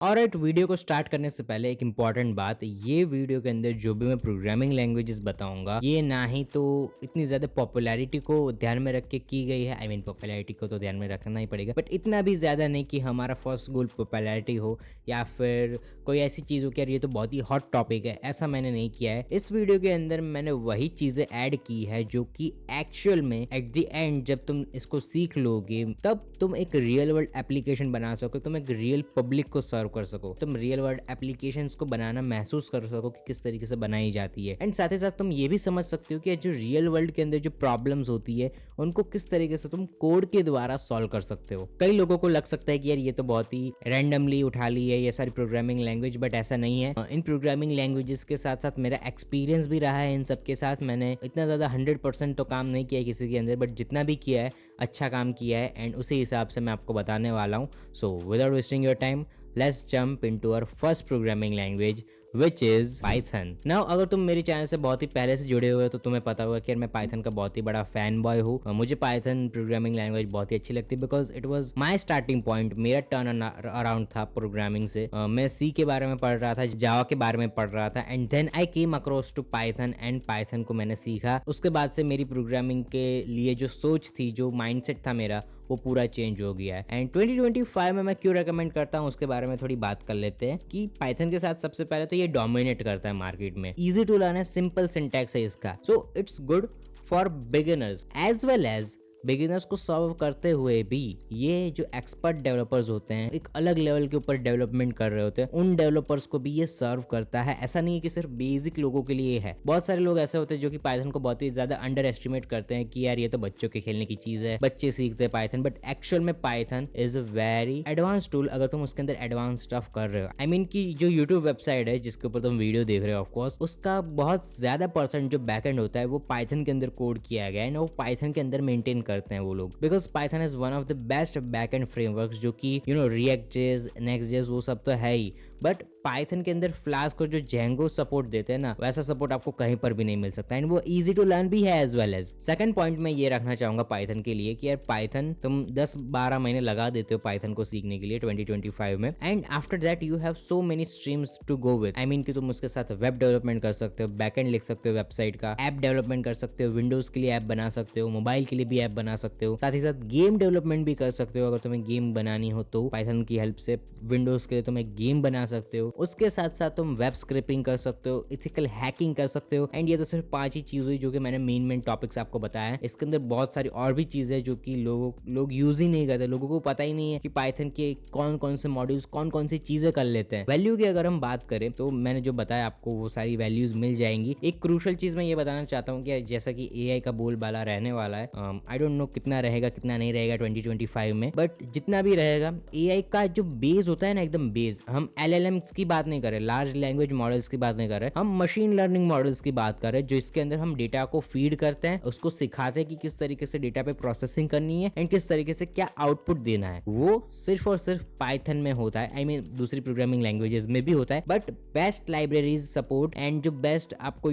Alright, video को start करने से पहले एक इम्पॉर्टेंट बात, ये वीडियो के अंदर जो भी मैं प्रोग्रामिंग लैंग्वेजेस बताऊंगा ये ना ही तो इतनी ज़्यादा पॉपुलैरिटी को ध्यान में रख के की गई है। आई मीन पॉपुलैरिटी को तो ध्यान में रखना ही पड़ेगा, बट इतना भी ज़्यादा नहीं कि हमारा फर्स्ट गोल पॉपुलैरिटी हो या फिर कोई ऐसी चीज़ हो कि यार ये तो बहुत ही हॉट टॉपिक है। ऐसा मैंने नहीं किया है। इस वीडियो के अंदर मैंने वही चीज़ें ऐड की है जो कि एक्चुअल में एट द एंड जब तुम इसको सीख लोगे तब तुम एक रियल वर्ल्ड एप्लीकेशन बना सको, तुम एक रियल पब्लिक को सर्व कर सको, तुम रियल वर्ल्ड एप्लीकेशंस को बनाना महसूस कर सको कि किस तरीके से बनाई जाती है। एंड साथ ही साथ तुम ये भी समझ सकते हो कि जो रियल वर्ल्ड के अंदर जो प्रॉब्लम्स होती है उनको किस तरीके से तुम कोड के द्वारा सॉल्व कर सकते हो। कई लोगों को लग सकता है कि यार ये तो बहुत ही रैंडमली उठा ली है ये सारी प्रोग्रामिंग लैंग्वेज, बट ऐसा नहीं है। इन प्रोग्रामिंग लैंग्वेजेस के साथ साथ मेरा एक्सपीरियंस भी रहा है इन सब के साथ। मैंने इतना ज़्यादा 100% तो काम नहीं किया है किसी के अंदर, बट जितना भी किया है अच्छा काम किया है एंड उसी हिसाब से मैं आपको बताने वाला हूँ। So without wasting your time, let's jump into our first programming language which is Python. Now अगर तुम मेरे चैनल से बहुत ही पहले से जुड़े हुए हो तो तुम्हें पता होगा कि मैं पाइथन का बहुत ही बड़ा फैन बॉय हूँ। मुझे पाइथन प्रोग्रामिंग लैंग्वेज बहुत ही अच्छी लगती है because it was my starting point. मेरा टर्न अराउंड था प्रोग्रामिंग से। मैं सी के बारे में पढ़ रहा था, जावा के बारे में पढ़ रहा था and then I came across to Python and Python को मैंने सीखा। उसके बाद से मेरी प्रोग्रामिंग के लिए जो सोच थी, जो माइंडसेट था मेरा, वो पूरा चेंज हो गया है। एंड 2025 में मैं क्यों रेकमेंड करता हूँ उसके बारे में थोड़ी बात कर लेते हैं कि पाइथन के साथ सबसे पहले तो ये डोमिनेट करता है मार्केट में। इजी टू लर्न है, सिंपल सिंटैक्स है इसका, so it's good for beginners as well as beginners को सर्व करते हुए भी ये जो एक्सपर्ट डेवलपर्स होते हैं, एक अलग लेवल के ऊपर डेवलपमेंट कर रहे होते हैं, उन डेवलपर्स को भी ये सर्व करता है। ऐसा नहीं है कि सिर्फ बेसिक लोगों के लिए है। बहुत सारे लोग ऐसे होते हैं जो कि पाइथन को बहुत ही ज्यादा अंडर एस्टिमेट करते हैं कि यार ये तो बच्चों के खेलने की चीज है, बच्चे सीखते हैं पाइथन, बट एक्चुअल में Python is a very advance tool अगर तुम उसके अंदर एडवांस स्टफ कर रहे हो। आई मीन कि जो यूट्यूब वेबसाइट है जिसके ऊपर तुम वीडियो देख रहे हो ऑफकोर्स, उसका बहुत ज्यादा परसेंट जो बैकएंड होता है वो पाइथन के अंदर कोड किया गया है ना, वो पाइथन के अंदर मेंटेन करते हैं वो लोग। Because Python is one of the best backend frameworks जो कि रिएक्ट जेस, नेक्स्ट जेस वो सब तो है ही, बट पाइथन के अंदर फ्लास्क को जो जेंगो सपोर्ट देते हैं ना, वैसा सपोर्ट आपको कहीं पर भी नहीं मिल सकता एंड वो इजी टू लर्न भी है as well as. Second point मैं ये रखना चाहूंगा पाइथन के लिए कि यार पाइथन तुम 10-12 महीने लगा देते हो पाइथन को सीखने के लिए 2025 में, and after that you have so many streams to go with. I mean कि तुम उसके साथ वेब डेवलपमेंट कर सकते हो, बैकएंड लिख सकते हो वेबसाइट का, ऐप डेवलपमेंट कर सकते हो, विंडोज के लिए ऐप बना सकते हो, मोबाइल के लिए भी ऐप बना सकते हो, साथ ही साथ गेम डेवलपमेंट भी कर सकते हो। अगर तुम्हें गेम बनानी हो तो पाइथन की हेल्प से विंडोज के लिए तुम एक गेम बना सकते हो। उसके साथ साथ तुम वेब स्क्रिपिंग कर सकते हो, इथिकल हैकिंग कर सकते हो एंड ये तो सिर्फ 5 ही चीज हुई जो कि मैंने मेन टॉपिक्स आपको बताया है। इसके अंदर बहुत सारी और भी चीजें जो कि लोग यूज ही नहीं करते, लोगों को पता ही नहीं है कि पाइथन के कौन कौन से मॉड्यूल्स कौन कौन सी चीजें कर लेते हैं। वैल्यू की अगर हम बात करें तो मैंने जो बताया आपको वो सारी वैल्यूज मिल जाएंगी। एक क्रूशल चीज मैं ये बताना चाहता हूँ कि जैसा कि एआई का बोलबाला रहने वाला है, आई डोंट नो कितना रहेगा कितना नहीं रहेगा 2025 में, बट जितना भी रहेगा एआई का जो बेस होता है ना, एकदम बेस, हम एलएलएम्स की बात नहीं कर रहे, लार्ज लैंग्वेज मॉडल्स की बात नहीं कर रहे, हम मशीन लर्निंग मॉडल्स की बात कर रहे हैं जो इसके अंदर हम डेटा को फीड करते हैं, उसको सिखाते हैं कि किस तरीके से डेटा पे प्रोसेसिंग करनी है एंड किस तरीके से क्या आउटपुट देना है। वो सिर्फ और सिर्फ पाइथन में होता है। आई मीन दूसरी प्रोग्रामिंग लैंग्वेजेस में भी होता है, but best libraries support and जो बेस्ट आपको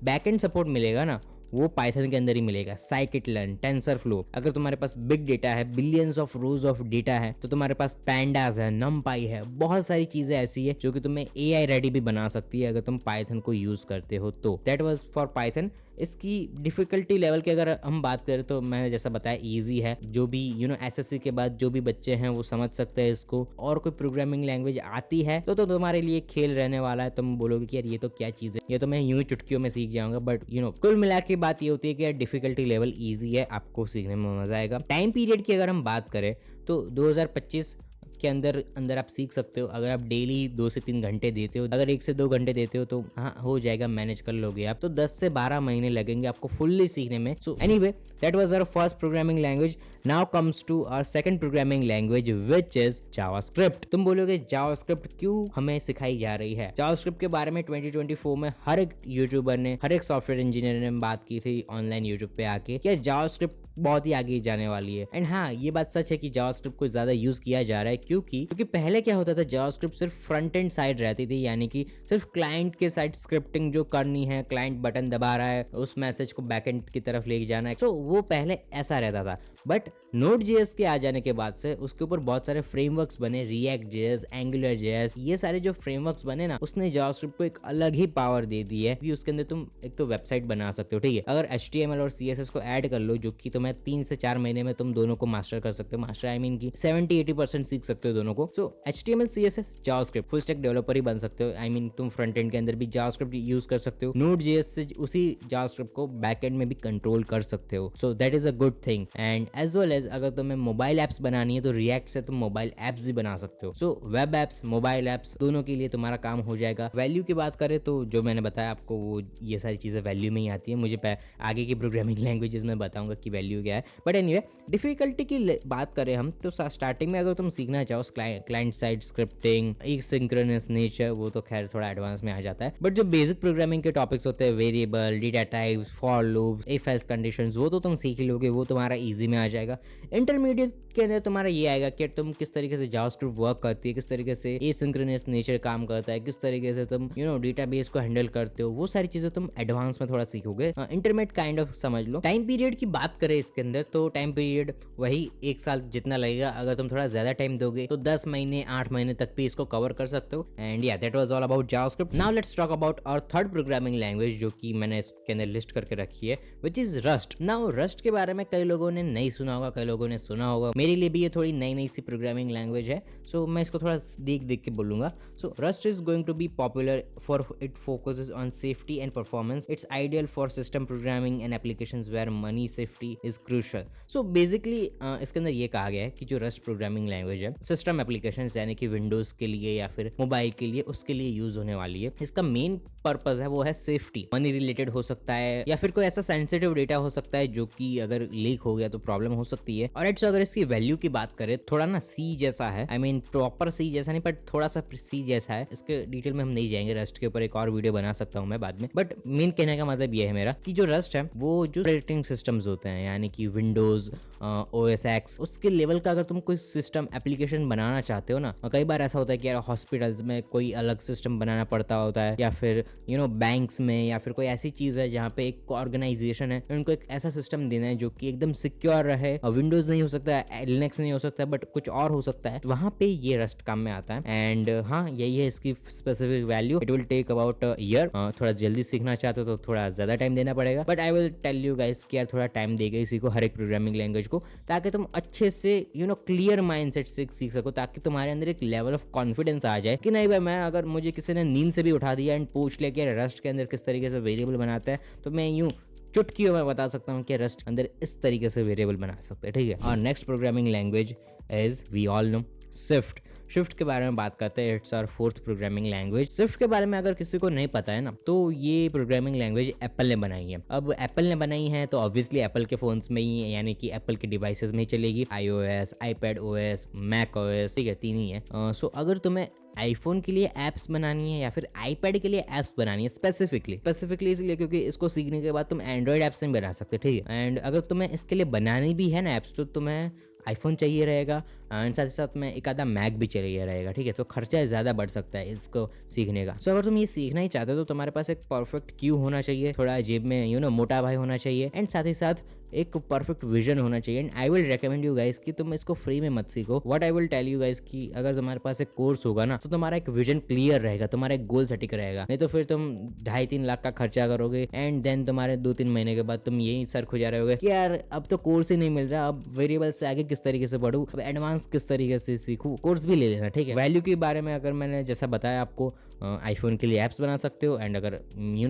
बैकएंड सपोर्ट मिलेगा ना, वो पाइथन के अंदर ही मिलेगा। साइकिट-लर्न, टेंसरफ्लो, अगर तुम्हारे पास बिग डेटा है, billions of rose of data है, तो तुम्हारे पास पैंडास है, नमपाई है, बहुत सारी चीजें ऐसी है जो कि तुम्हें एआई रेडी भी बना सकती है अगर तुम पाइथन को यूज करते हो तो। That was for Python. इसकी डिफिकल्टी लेवल की अगर हम बात करें तो मैंने जैसा बताया इजी है, जो भी एसएससी के बाद जो भी बच्चे हैं वो समझ सकते हैं इसको। और कोई प्रोग्रामिंग लैंग्वेज आती है तो तुम्हारे लिए खेल रहने वाला है, तुम बोलोगे कि यार ये तो क्या चीज है, ये तो मैं यूं ही चुटकियों में सीख जाऊंगा, बट कुल मिला के बात ये होती है कि यार डिफिकल्टी लेवल ईजी है, आपको सीखने में मजा आएगा। टाइम पीरियड की अगर हम बात करें तो 2025 के अंदर आप सीख सकते हो। अगर आप डेली 2 से 3 घंटे देते हो, अगर 1 से 2 घंटे देते हो तो हाँ हो जाएगा, मैनेज कर लोगे आप। तो 10 से 12 महीने लगेंगे आपको फुल्ली सीखने में। So anyway, that was our first programming language. Now comes to our second programming language which is JavaScript. तुम बोलोगे जावास्क्रिप्ट क्यों हमें सिखाई जा रही है? जावास्क्रिप्ट के बारे में 2024 में हर एक यूट्यूबर ने, हर एक सॉफ्टवेयर इंजीनियर ने बात की थी ऑनलाइन यूट्यूब पे आके कि जावास्क्रिप्ट बहुत ही आगे जाने वाली है। एंड हाँ, ये बात सच है कि जावास्क्रिप्ट को ज्यादा यूज किया जा रहा है क्योंकि पहले क्या होता था, जावास्क्रिप्ट सिर्फ फ्रंट एंड साइड रहती थी, यानी कि सिर्फ क्लाइंट के साइड स्क्रिप्टिंग जो करनी है, क्लाइंट बटन दबा रहा है, उस मैसेज को बैकएंड की तरफ ले जाना है, तो वो पहले ऐसा रहता था। बट नोड जेएस के आ जाने के बाद से उसके ऊपर बहुत सारे फ्रेमवर्क्स बने, रिएक्ट जेएस, एंगुलर जेएस, ये सारे जो फ्रेमवर्क्स बने ना, उसने जावास्क्रिप्ट को एक अलग ही पावर दे दी है कि उसके अंदर तुम एक तो वेबसाइट बना सकते हो, ठीक है। अगर HTML और CSS को ऐड कर लो, जो कि तुम्हें 3 से 4 महीने में तुम दोनों को मास्टर कर सकते हो, मास्टर आई मीन की 70-80% सीख सकते हो दोनों को। So HTML CSS JavaScript full stack developer ही बन सकते हो, आई मीन तुम फ्रंट एंड के अंदर भी जावास्क्रिप्ट यूज कर सकते हो, नोड जेएस से उसी जावास्क्रिप्ट को बैक एंड में भी कंट्रोल कर सकते हो। So that is a good thing. And as well as अगर तुम्हें मोबाइल एप्स बनानी है तो रिएक्ट से तुम मोबाइल एप्स भी बना सकते हो। So web apps, mobile apps दोनों के लिए तुम्हारा काम हो जाएगा। वैल्यू की बात करें तो जो मैंने बताया आपको, वो ये सारी चीजें वैल्यू में ही आती है। मुझे आगे की प्रोग्रामिंग लैंग्वेजेस में बताऊंगा कि वैल्यू क्या है। बट एनीवे, डिफिकल्टी की बात करें हम तो स्टार्टिंग में अगर तुम सीखना चाहो client side scripting, asynchronous nature, वो तो खैर थोड़ा एडवांस में आ जाता है। बट जो बेसिक प्रोग्रामिंग के टॉपिक्स होते हैं, variable, data types, for loops, if else conditions, वो तो तुम सीख ही लोगे, वो तुम्हारा इजी में आ जाएगा। इंटरमीडिएट के अंदर तुम्हारा ये आएगा कि तुम किस तरीके से जावास्क्रिप्ट वर्क करती है, किस तरीके से एसिंक्रोनस नेचर काम करता है, किस तरीके से तुम डेटाबेस को हैंडल करते हो, वो सारी चीजें तुम एडवांस में थोड़ा सीखोगे। इंटरमीडिएट काइंड ऑफ समझ लो। टाइम पीरियड की बात करें इसके अंदर तो टाइम पीरियड वही 1 साल जितना लगेगा। अगर तुम थोड़ा ज्यादा टाइम दोगे तो 10 महीने 8 महीने तक भी इसको कवर कर सकते हो। And yeah that was all about JavaScript. Now let's talk about our third programming language जो कि मैंने इसके अंदर लिस्ट करके रखी है, which is Rust. Now Rust के बारे में कई लोगों ने नहीं सुना होगा, कई लोगों ने सुना होगा। मेरे लिए भी ये थोड़ी नई नई सी प्रोग्रामिंग लैंग्वेज है, सो मैं इसको थोड़ा देख देख के बोलूंगा। So Rust is going to be popular for it focuses on safety and performance. It's ideal for system programming and applications where money safety is crucial. So basically इसके अंदर ये कहा गया है कि जो रस्ट प्रोग्रामिंग लैंग्वेज है system applications यानी कि विंडोज के लिए या फिर मोबाइल के लिए, उसके लिए यूज होने वाली है। इसका मेन पर्पस है वो है सेफ्टी। मनी रिलेटेड हो सकता है या फिर कोई ऐसा सेंसिटिव डेटा हो सकता है जो कि अगर लीक हो गया तो प्रॉब्लम हो सकती है। और अगर इसकी वैल्यू की बात करें, थोड़ा ना सी जैसा है, आई मीन प्रॉपर सी जैसा नहीं, बट थोड़ा सा सी जैसा है। इसके डिटेल में हम नहीं जाएंगे, रस्ट के ऊपर एक और वीडियो बना सकता हूँ मैं बाद में। बट मेन कहने का मतलब ये है मेरा कि जो रस्ट है वो जो ऑपरेटिंग सिस्टम्स होते हैं यानी कि विंडोज, OS X, उसके लेवल का अगर तुम कोई सिस्टम एप्लीकेशन बनाना चाहते हो ना, कई बार ऐसा होता है कि यार हॉस्पिटल्स में कोई अलग सिस्टम बनाना पड़ता होता है, या फिर बैंक्स में, या फिर कोई ऐसी चीज है जहाँ पे एक ऑर्गेनाइजेशन है, उनको एक ऐसा सिस्टम देना है जो कि एकदम सिक्योर रहे। विंडोज नहीं हो सकता है, लिनक्स नहीं हो सकता है, बट कुछ और हो सकता है, तो वहाँ पे ये रस्ट काम में आता है। एंड हाँ, यही है इसकी specific value. It will take about year. थोड़ा जल्दी सीखना चाहते हो तो थोड़ा ज्यादा टाइम देना पड़ेगा, but I will tell you guys कि यार थोड़ा टाइम देगा इसी को, हर एक प्रोग्रामिंग लैंग्वेज को, ताकि तुम अच्छे से क्लियर माइंडसेट से सीख सको, ताकि तुम्हारे अंदर एक लेवल ऑफ कॉन्फिडेंस आ जाए कि नहीं भाई, मैं अगर मुझे किसी ने नींद से भी उठा दिया एंड पूछ लिया कि रस्ट के अंदर किस तरीके से वेरिएबल बनाता है, तो मैं यूं चुटकियों में बता सकता हूँ कि रस्ट अंदर इस तरीके से वेरिएबल बना सकते हैं, ठीक है। और next programming language is we all know Swift. Swift के बारे में बात करते हैं। It's our fourth programming language. Swift के बारे में अगर किसी को नहीं पता है ना, तो ये प्रोग्रामिंग लैंग्वेज एप्पल ने बनाई है। अब एप्पल ने बनाई है तो ऑब्वियसली एप्पल के फोन्स में ही, यानी कि एप्पल के डिवाइसेस में ही चलेगी। iOS, iPadOS, macOS, ठीक है, 3 ही है। सो अगर तुम्हें आईफोन के लिए एप्स बनानी है या फिर आईपैड के लिए एप्स बनानी है, स्पेसिफिकली इसलिए क्योंकि इसको सीखने के बाद तुम एंड्रॉइड एप्स नहीं बना सकते, ठीक है। एंड अगर तुम्हें इसके लिए बनानी भी है ना एप्स, तो तुम्हें आईफोन चाहिए रहेगा एंड साथ ही साथ में एक आधा मैक भी चाहिए रहेगा, ठीक है। तो खर्चा ज़्यादा बढ़ सकता है इसको सीखने का। सो अगर तुम ये सीखना ही चाहते हो तो तुम्हारे पास एक परफेक्ट क्यू होना चाहिए, थोड़ा जेब में मोटा भाई होना चाहिए, एंड साथ ही साथ एक परफेक्ट विजन होना चाहिए। And I will recommend you guys कि तुम इसको फ्री में मत सीखो। What I will tell you guys कि अगर तुम्हारे पास एक कोर्स होगा ना, तो तुम्हारा एक विजन क्लियर रहेगा, तुम्हारा एक गोल सटिक रहेगा। नहीं तो फिर तुम 2.5-3 लाख का खर्चा करोगे एंड देन तुम्हारे 2-3 महीने के बाद तुम यही सर खुजा रहे होगे कि यार अब तो कोर्स ही नहीं मिल रहा, अब वेरिएबल से आगे किस तरीके से बढ़ूं, अब एडवांस किस तरीके से सीखूं। कोर्स भी ले लेना, ठीक है। वैल्यू के बारे में अगर मैंने जैसा बताया आपको, आईफोन के लिए एप्स बना सकते हो, एंड अगर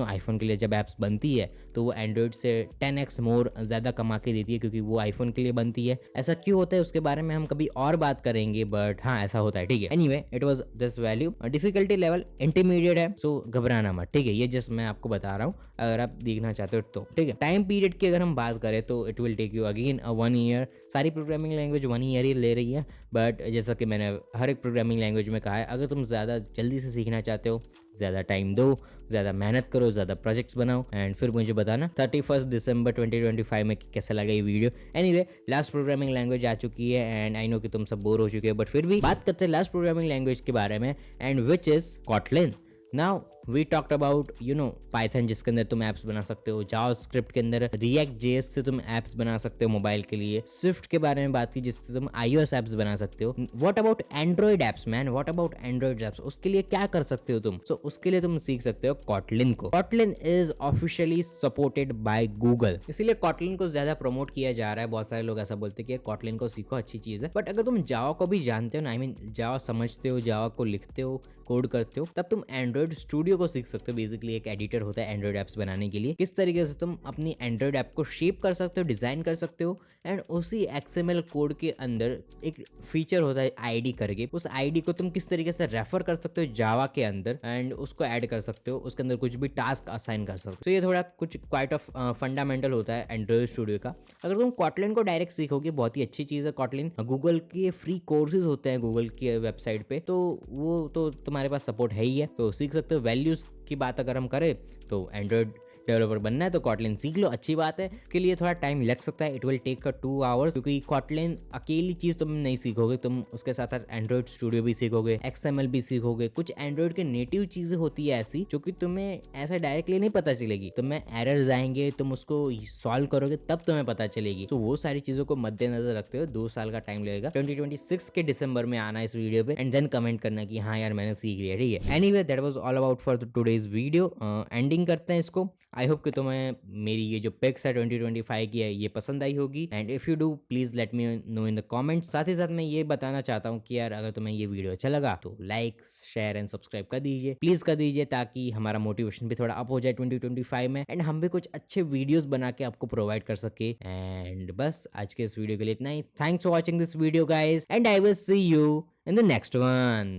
आईफोन के लिए जब एप्स बनती है तो वो एंड्रॉइड से 10x मोर ज़्यादा कमा के देती है, क्योंकि वो आईफोन के लिए बनती है। ऐसा क्यों होता है उसके बारे में हम कभी और बात करेंगे, बट हाँ ऐसा होता है, ठीक है। Anyway, it was this value. Difficulty level intermediate है, सो घबराना मत, ठीक है। ये जस्ट मैं आपको बता रहा हूँ, अगर आप देखना चाहते हो तो, ठीक है। टाइम पीरियड की अगर हम बात करें तो it will take you again 1 year. सारी प्रोग्रामिंग लैंग्वेज 1 ईयर ही ले रही है, बट जैसा कि मैंने हर एक प्रोग्रामिंग लैंग्वेज में कहा है, अगर तुम ज़्यादा जल्दी से सीखना चाहते हो, ज़्यादा टाइम दो, ज़्यादा मेहनत करो, ज़्यादा प्रोजेक्ट्स बनाओ, एंड फिर मुझे बताना 31 दिसंबर 2025 में कैसा लगा ये video. Anyway, last programming language आ चुकी है एंड आई नो कि तुम सब बोर हो चुके हो, बट फिर भी बात करते हैं लास्ट प्रोग्रामिंग लैंग्वेज के बारे में, and which is Kotlin. Now we talked about Python, जिसके अंदर तुम एप्स बना सकते हो, जावास्क्रिप्ट के अंदर रिएक्ट जेएस से तुम एप्स बना सकते हो मोबाइल के लिए, स्विफ्ट के बारे में बात की जिससे तुम iOS एप्स बना सकते हो। What about Android apps man, what about Android apps, उसके लिए क्या कर सकते हो तुम? सो उसके लिए तुम सीख सकते हो कॉटलिन को। Kotlin is officially supported by Google, इसीलिए कॉटलिन को ज्यादा प्रमोट किया जा रहा है। बहुत सारे लोग ऐसा बोलते हैं कि कॉटलिन को सीखो, अच्छी चीज है। बट अगर तुम जावा को भी जानते हो ना, आई मीन जावा समझते हो, जावा को लिखते हो, कोड करते हो, तब तुम एंड्रॉइड स्टूडियो को सीख सकते हो। बेसिकली एक एडिटर होता है एंड्रॉइड एप्स बनाने के लिए, किस तरीके से तुम अपनी एंड्रॉइड ऐप को शेप कर सकते हो, डिजाइन कर सकते हो। एंड उसी XML कोड के अंदर एक फीचर होता है आईडी करके, उस आईडी को तुम किस तरीके से रेफर कर सकते हो जावा के अंदर एंड उसको ऐड कर सकते हो, उसके अंदर कुछ भी टास्क असाइन कर सकते हो। तो ये थोड़ा कुछ क्वाइट ऑफ फंडामेंटल होता है एंड्रॉइड स्टूडियो का। अगर तुम कॉटलिन को डायरेक्ट सीखोगे, बहुत ही अच्छी चीज है कॉटलिन। गूगल के फ्री कोर्सेज होते हैं गूगल की वेबसाइट पे, तो वो तो तुम्हारे पास सपोर्ट है ही है, तो सीख सकते हो। वैल्यूज की बात अगर हम करें तो एंड्रॉइड डेवलपर बनना है तो कॉटलिन सीख लो, अच्छी बात है। इसके लिए थोड़ा टाइम लग सकता है, इट विल टेक 2 आवर्स, क्योंकि कॉटलिन अकेली चीज तुम नहीं सीखोगे, तुम उसके साथ साथ एंड्रॉइड स्टूडियो भी सीखोगे, XML भी सीखोगे, कुछ एंड्रॉइड के नेटिव चीजें होती है ऐसी जो कि तुम्हें ऐसा डायरेक्टली नहीं पता चलेगी, तुम्हें एरर्स आएंगे, तुम उसको सॉल्व करोगे तब तुम्हें पता चलेगी। तो वो सारी चीजों को मद्देनजर रखते हुए 2 साल का टाइम लगेगा। 2026 के दिसंबर में आना इस वीडियो पे एंड देन कमेंट करना कि हाँ यार मैंने सीख लिया, ठीक है। Anyway that was all about for today's video. Ending करते हैं इसको। आई होप कि तुम्हें मेरी ये जो पिक्स है 2025 की है ये पसंद आई होगी, and if you do please let me know in the comments. साथ ही साथ मैं ये बताना चाहता हूँ कि यार अगर तुम्हें ये वीडियो अच्छा लगा तो लाइक शेयर एंड सब्सक्राइब कर दीजिए, प्लीज कर दीजिए, ताकि हमारा मोटिवेशन भी थोड़ा अप हो जाए 2025 में एंड हम भी कुछ अच्छे वीडियोस बना के आपको प्रोवाइड कर सके। एंड बस आज के इस वीडियो के लिए इतना ही। Thanks for watching this video guys and I will see you in the next one.